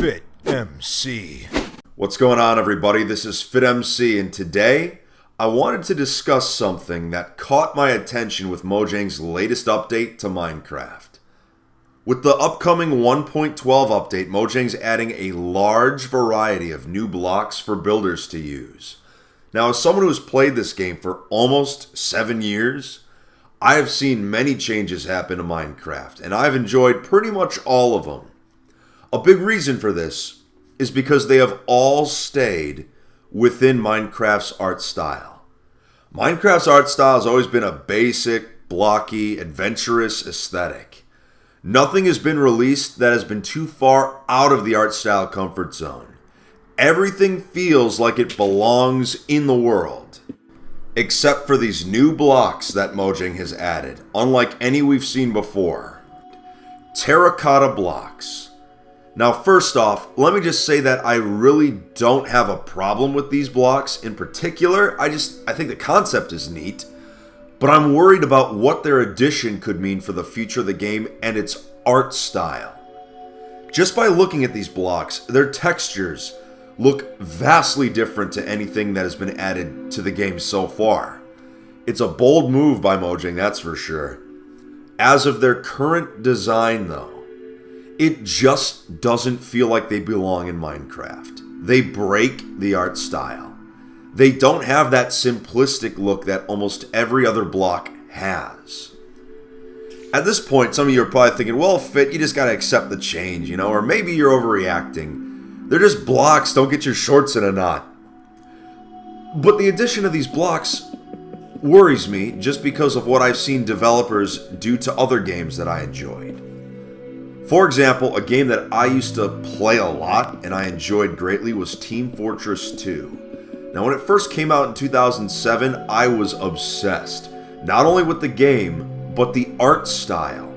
Fit MC. What's going on, everybody? This is Fit MC, and today I wanted to discuss something that caught my attention with Mojang's latest update to Minecraft. With the upcoming 1.12 update, Mojang's adding a large variety of new blocks for builders to use. Now, as someone who's played this game for almost 7 years, I have seen many changes happen to Minecraft, and I've enjoyed pretty much all of them. A big reason for this is because they have all stayed within Minecraft's art style. Minecraft's art style has always been a basic, blocky, adventurous aesthetic. Nothing has been released that has been too far out of the art style comfort zone. Everything feels like it belongs in the world. Except for these new blocks that Mojang has added, unlike any we've seen before. Terracotta blocks. Now, first off, let me just say that I really don't have a problem with these blocks in particular. I think the concept is neat, but I'm worried about what their addition could mean for the future of the game and its art style. Just by looking at these blocks, their textures look vastly different to anything that has been added to the game so far. It's a bold move by Mojang, that's for sure. As of their current design, though, it just doesn't feel like they belong in Minecraft. They break the art style. They don't have that simplistic look that almost every other block has. At this point, some of you are probably thinking, well, Fit, you just gotta accept the change, or maybe you're overreacting. They're just blocks, don't get your shorts in a knot. But the addition of these blocks worries me just because of what I've seen developers do to other games that I enjoyed. For example, a game that I used to play a lot and I enjoyed greatly was Team Fortress 2. Now, when it first came out in 2007, I was obsessed. Not only with the game, but the art style.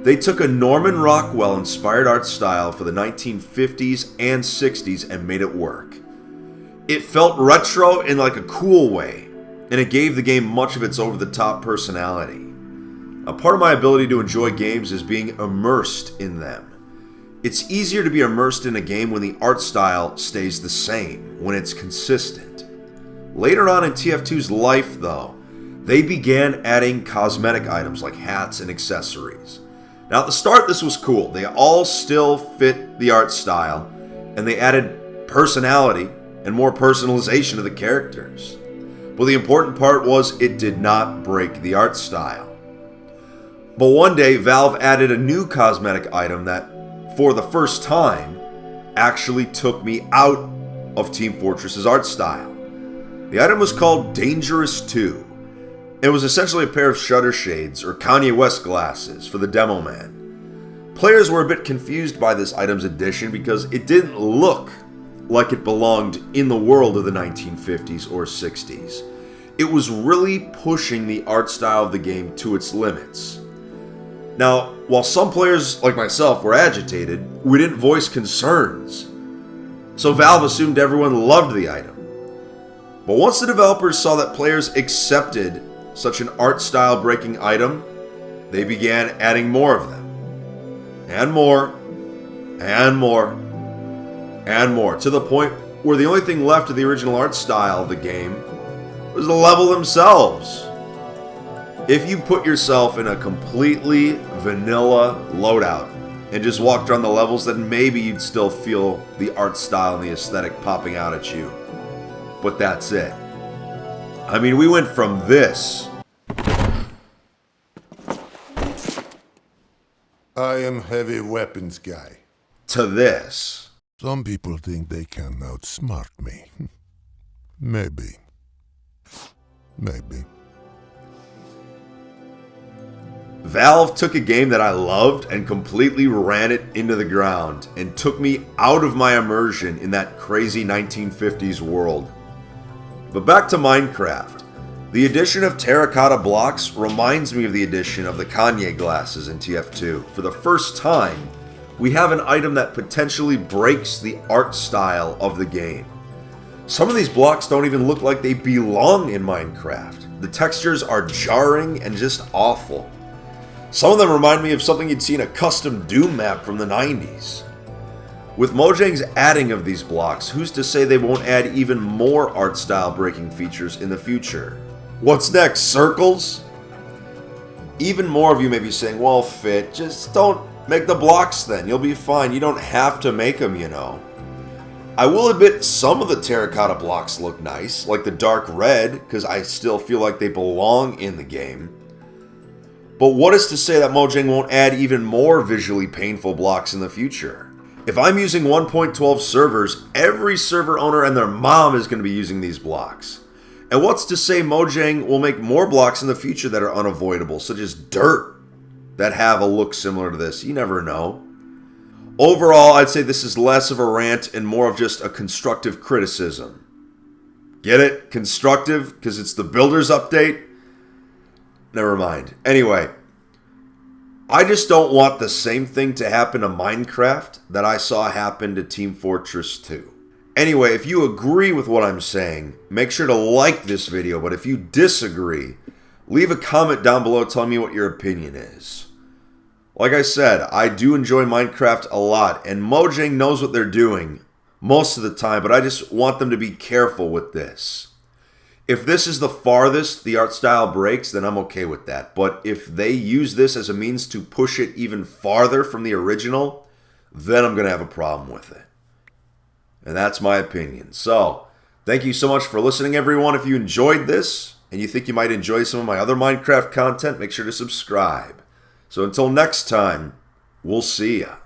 They took a Norman Rockwell-inspired art style for the 1950s and 60s and made it work. It felt retro in like a cool way, and it gave the game much of its over-the-top personality. A part of my ability to enjoy games is being immersed in them. It's easier to be immersed in a game when the art style stays the same, when it's consistent. Later on in TF2's life, though, they began adding cosmetic items like hats and accessories. Now, at the start, this was cool. They all still fit the art style, and they added personality and more personalization to the characters. But the important part was it did not break the art style. But one day, Valve added a new cosmetic item that, for the first time, actually took me out of Team Fortress's art style. The item was called Dangerous 2. It was essentially a pair of shutter shades, or Kanye West glasses, for the demo man. Players were a bit confused by this item's addition because it didn't look like it belonged in the world of the 1950s or 60s. It was really pushing the art style of the game to its limits. Now, while some players, like myself, were agitated, we didn't voice concerns. So Valve assumed everyone loved the item. But once the developers saw that players accepted such an art style breaking item, they began adding more of them. And more, and more, and more, to the point where the only thing left of the original art style of the game was the level themselves. If you put yourself in a completely vanilla loadout and just walked around the levels, then maybe you'd still feel the art style and the aesthetic popping out at you. But that's it. I mean, we went from this. I am heavy weapons guy. To this. Some people think they can outsmart me. Maybe. Valve took a game that I loved and completely ran it into the ground and took me out of my immersion in that crazy 1950s world. But back to Minecraft. The addition of terracotta blocks reminds me of the addition of the Kanye glasses in TF2. For the first time, we have an item that potentially breaks the art style of the game. Some of these blocks don't even look like they belong in Minecraft. The textures are jarring and just awful. Some of them remind me of something you'd see in a custom Doom map from the 90s. With Mojang's adding of these blocks, who's to say they won't add even more art style breaking features in the future? What's next, circles? Even more of you may be saying, well, Fit, just don't make the blocks then. You'll be fine. You don't have to make them, you know. I will admit some of the terracotta blocks look nice, like the dark red, because I still feel like they belong in the game. But what is to say that Mojang won't add even more visually painful blocks in the future? If I'm using 1.12 servers, every server owner and their mom is going to be using these blocks. And what's to say Mojang will make more blocks in the future that are unavoidable, such as dirt, that have a look similar to this? You never know. Overall, I'd say this is less of a rant and more of just a constructive criticism. Get it? Constructive? Because it's the Builders update? Never mind. Anyway, I just don't want the same thing to happen to Minecraft that I saw happen to Team Fortress 2. Anyway, if you agree with what I'm saying, make sure to like this video, but if you disagree, leave a comment down below telling me what your opinion is. Like I said, I do enjoy Minecraft a lot, and Mojang knows what they're doing most of the time, but I just want them to be careful with this. If this is the farthest the art style breaks, then I'm okay with that. But if they use this as a means to push it even farther from the original, then I'm going to have a problem with it. And that's my opinion. So, thank you so much for listening, everyone. If you enjoyed this, and you think you might enjoy some of my other Minecraft content, make sure to subscribe. So until next time, we'll see ya.